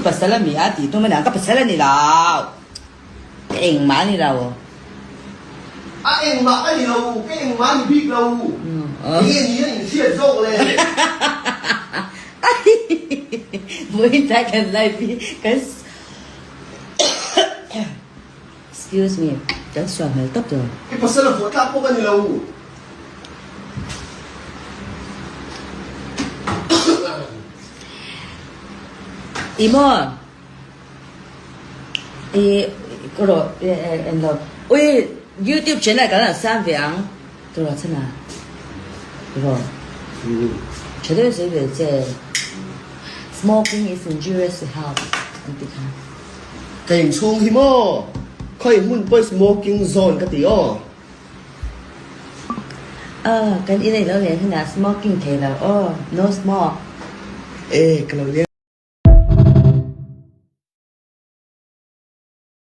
pasal mi ati tu mana ka pasal ni lao. Eng ma ni lao. Em mà cái gì đâu, cái em má thì biết đâu. Nghe gì nó xuyên rộng lên. Mới ta cần lại bị cái excuse me, cái xoàn này tấp rồi. Cái pasal là phốt lap cái gì đâu. Imo, cái đó em lo, ôi YouTube channel cái là Sam Viang, tôi là thế nào, rồi,绝对是个这 smoking is injurious to health, anh biết không? Cảnh xuống thì mò, khơi muốn bơi smoking zone cái tí ó. Cái này nó liền thế nào smoking thì là no smoke. Ê, cái nào liền